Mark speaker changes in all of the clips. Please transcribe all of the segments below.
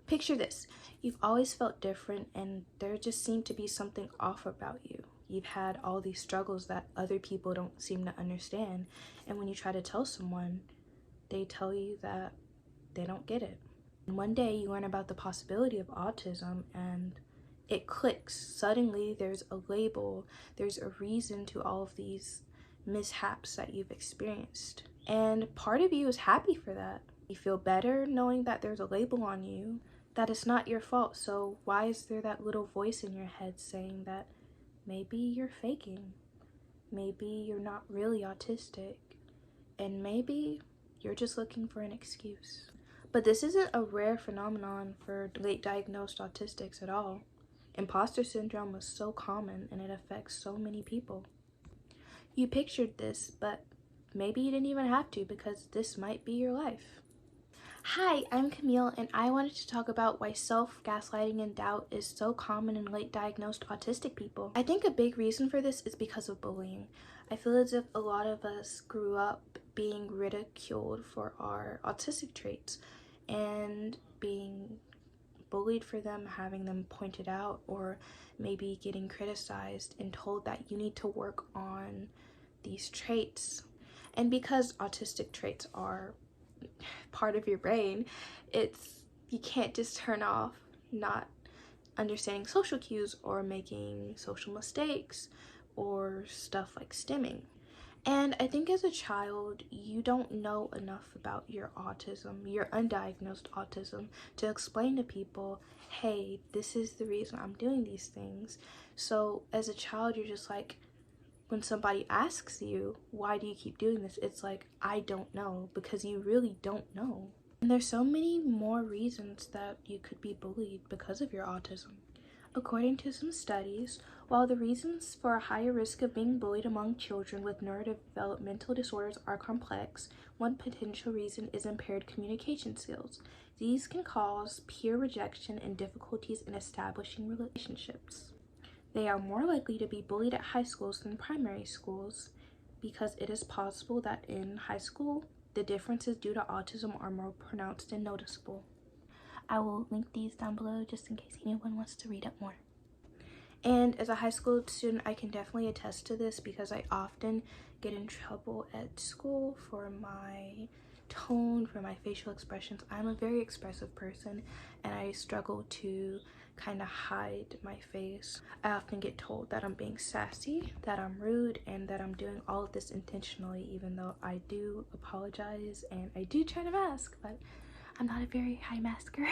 Speaker 1: Picture this. You've always felt different and there just seemed to be something off about you. You've had all these struggles that other people don't seem to understand, and when you try to tell someone, they tell you that they don't get it. And one day you learn about the possibility of autism and it clicks. Suddenly there's a label, there's a reason to all of these mishaps that you've experienced. And part of you is happy for that. You feel better knowing that there's a label on you, that it's not your fault. So why is there that little voice in your head saying that maybe you're faking? Maybe you're not really autistic. And maybe you're just looking for an excuse. But this isn't a rare phenomenon for late diagnosed autistics at all. Imposter syndrome was so common and it affects so many people. You pictured this, but maybe you didn't even have to, because this might be your life. Hi, I'm Camille, and I wanted to talk about why self-gaslighting and doubt is so common in late diagnosed autistic people. I think a big reason for this is because of bullying. I feel as if a lot of us grew up being ridiculed for our autistic traits and being bullied for them, having them pointed out, or maybe getting criticized and told that you need to work on these traits. And because autistic traits are part of your brain, you can't just turn off not understanding social cues or making social mistakes or stuff like stimming. And I think as a child, you don't know enough about your autism, your undiagnosed autism, to explain to people, hey, this is the reason I'm doing these things. So as a child, you're just like, when somebody asks you, why do you keep doing this? It's like, I don't know, because you really don't know. And there's so many more reasons that you could be bullied because of your autism. According to some studies, while the reasons for a higher risk of being bullied among children with neurodevelopmental disorders are complex, one potential reason is impaired communication skills. These can cause peer rejection and difficulties in establishing relationships. They are more likely to be bullied at high schools than primary schools, because it is possible that in high school, the differences due to autism are more pronounced and noticeable. I will link these down below just in case anyone wants to read up more. And as a high school student, I can definitely attest to this because I often get in trouble at school for my tone, for my facial expressions. I'm a very expressive person and I struggle to kind of hide my face. I often get told that I'm being sassy, that I'm rude, and that I'm doing all of this intentionally, even though I do apologize and I do try to mask, but I'm not a very high masker.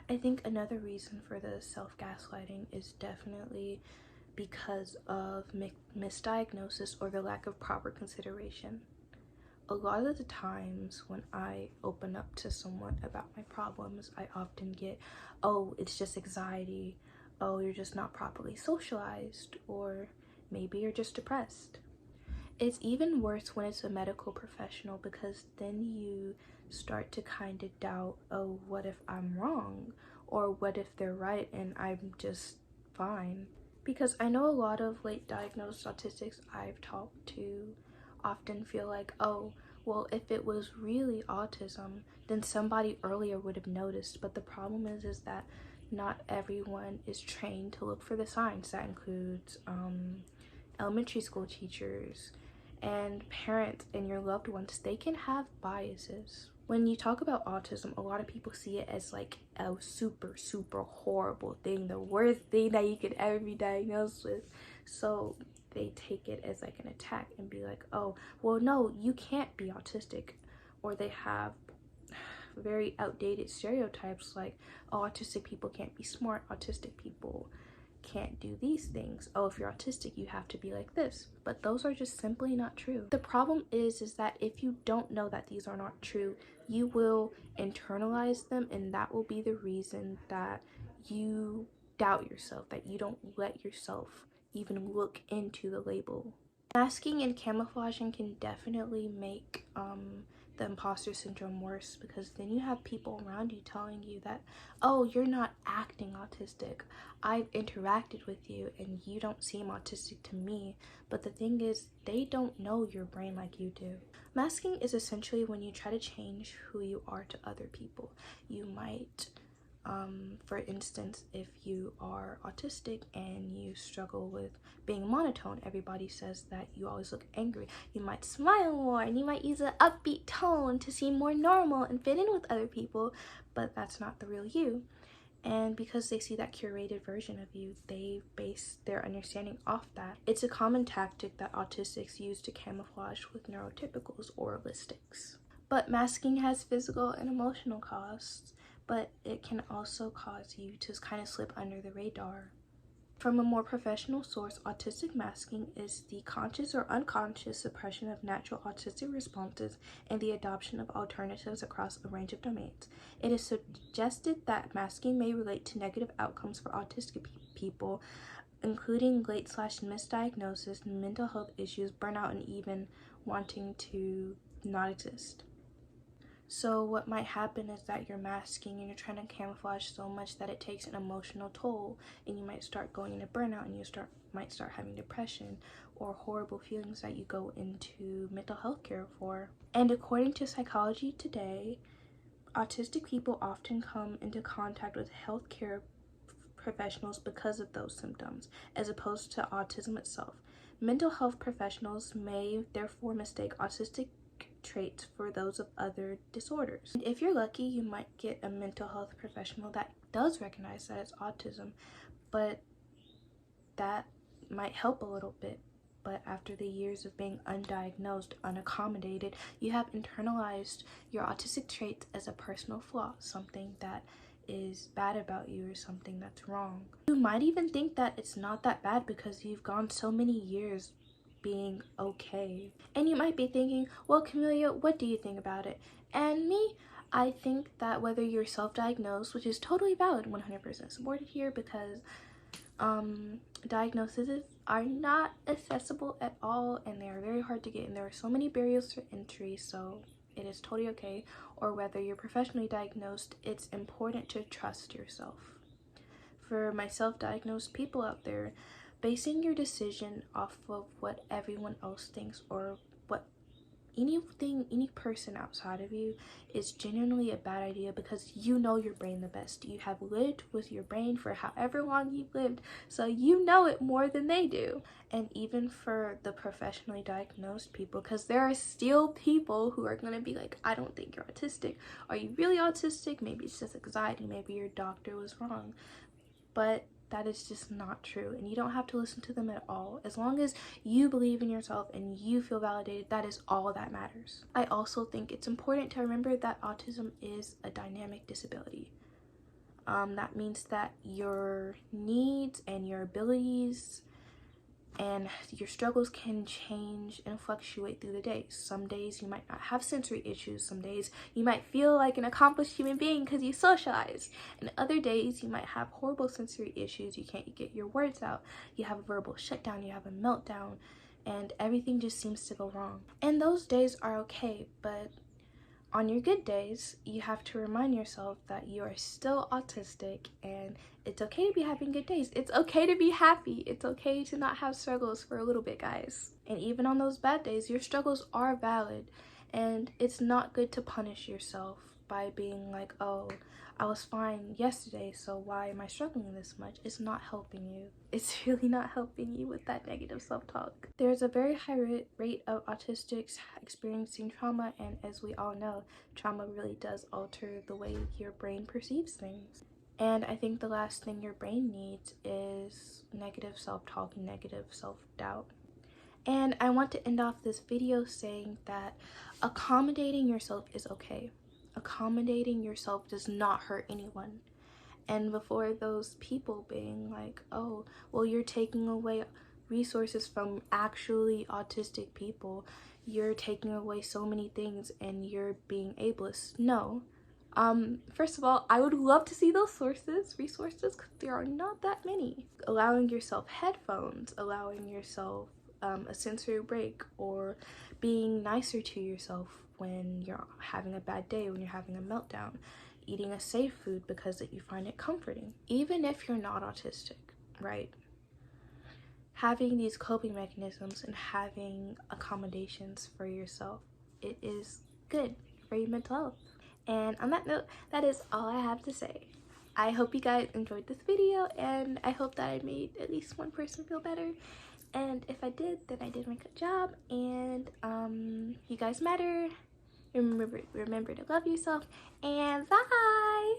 Speaker 1: I think another reason for the self-gaslighting is definitely because of misdiagnosis or the lack of proper consideration. A lot of the times when I open up to someone about my problems, I often get, oh, it's just anxiety, oh, you're just not properly socialized, or maybe you're just depressed. It's even worse when it's a medical professional, because then you start to kind of doubt, oh, what if I'm wrong? Or what if they're right and I'm just fine? Because I know a lot of late diagnosed autistics I've talked to often feel like, oh, well, if it was really autism, then somebody earlier would have noticed. But the problem is that not everyone is trained to look for the signs. That includes elementary school teachers and parents and your loved ones. They can have biases. When you talk about autism, a lot of people see it as like a super horrible thing, the worst thing that you could ever be diagnosed with. So they take it as like an attack and be like, oh, well, no, you can't be autistic. Or they have very outdated stereotypes like, oh, autistic people can't be smart, autistic people can't do these things. Oh, if you're autistic, you have to be like this. But those are just simply not true. The problem is that if you don't know that these are not true, you will internalize them, and that will be the reason that you doubt yourself, that you don't let yourself even look into the label. Masking and camouflaging can definitely make the imposter syndrome worse, because then you have people around you telling you that, oh, you're not acting autistic. I've interacted with you and you don't seem autistic to me. But the thing is, they don't know your brain like you do. Masking is essentially when you try to change who you are to other people. You might For instance, if you are autistic and you struggle with being monotone, everybody says that you always look angry. You might smile more and you might use an upbeat tone to seem more normal and fit in with other people, but that's not the real you. And because they see that curated version of you, they base their understanding off that. It's a common tactic that autistics use to camouflage with neurotypicals or autistics. But masking has physical and emotional costs, but it can also cause you to kind of slip under the radar. From a more professional source, autistic masking is the conscious or unconscious suppression of natural autistic responses and the adoption of alternatives across a range of domains. It is suggested that masking may relate to negative outcomes for autistic people, including late/misdiagnosis, mental health issues, burnout, and even wanting to not exist. So what might happen is that you're masking and you're trying to camouflage so much that it takes an emotional toll, and you might start going into burnout, and you might start having depression or horrible feelings that you go into mental health care for. And according to Psychology Today, autistic people often come into contact with healthcare professionals because of those symptoms, as opposed to autism itself. Mental health professionals may therefore mistake autistic traits for those of other disorders. And if you're lucky, you might get a mental health professional that does recognize that it's autism, but that might help a little bit. But after the years of being undiagnosed, unaccommodated, you have internalized your autistic traits as a personal flaw, something that is bad about you or something that's wrong. You might even think that it's not that bad because you've gone so many years being okay. And you might be thinking, well, Camelia, what do you think about it? And me, I think that whether you're self-diagnosed, which is totally valid, 100% supported here, because diagnoses are not accessible at all, and they are very hard to get, and there are so many barriers to entry, so it is totally okay. Or whether you're professionally diagnosed, it's important to trust yourself. For my self-diagnosed people out there, basing your decision off of what everyone else thinks or what any person outside of you is genuinely a bad idea, because you know your brain the best. You have lived with your brain for however long you've lived, so you know it more than they do. And even for the professionally diagnosed people, because there are still people who are going to be like, I don't think you're autistic. Are you really autistic? Maybe it's just anxiety. Maybe your doctor was wrong. But that is just not true, and you don't have to listen to them at all. As long as you believe in yourself and you feel validated, that is all that matters. I also think it's important to remember that autism is a dynamic disability. That means that your needs and your abilities and your struggles can change and fluctuate through the days. Some days you might not have sensory issues. Some days you might feel like an accomplished human being because you socialize. And other days you might have horrible sensory issues. You can't get your words out. You have a verbal shutdown. You have a meltdown. And everything just seems to go wrong. And those days are okay, but on your good days, you have to remind yourself that you are still autistic, and it's okay to be having good days. It's okay to be happy. It's okay to not have struggles for a little bit, guys. And even on those bad days, your struggles are valid, and it's not good to punish yourself by being like, oh, I was fine yesterday, so why am I struggling this much? It's not helping you. It's really not helping you with that negative self-talk. There's a very high rate of autistics experiencing trauma, and as we all know, trauma really does alter the way your brain perceives things. And I think the last thing your brain needs is negative self-talk, negative self-doubt. And I want to end off this video saying that accommodating yourself is okay. Accommodating yourself does not hurt anyone. And before those people being like, oh, well, you're taking away resources from actually autistic people, you're taking away so many things and you're being ableist. No. First of all, I would love to see those resources, because there are not that many. Allowing yourself headphones, allowing yourself a sensory break, or being nicer to yourself when you're having a bad day, when you're having a meltdown, eating a safe food because that you find it comforting. Even if you're not autistic, right? Having these coping mechanisms and having accommodations for yourself, it is good for your mental health. And on that note, that is all I have to say. I hope you guys enjoyed this video, and I hope that I made at least one person feel better. And if I did, then I did my good job. And you guys matter. Remember to love yourself, and bye.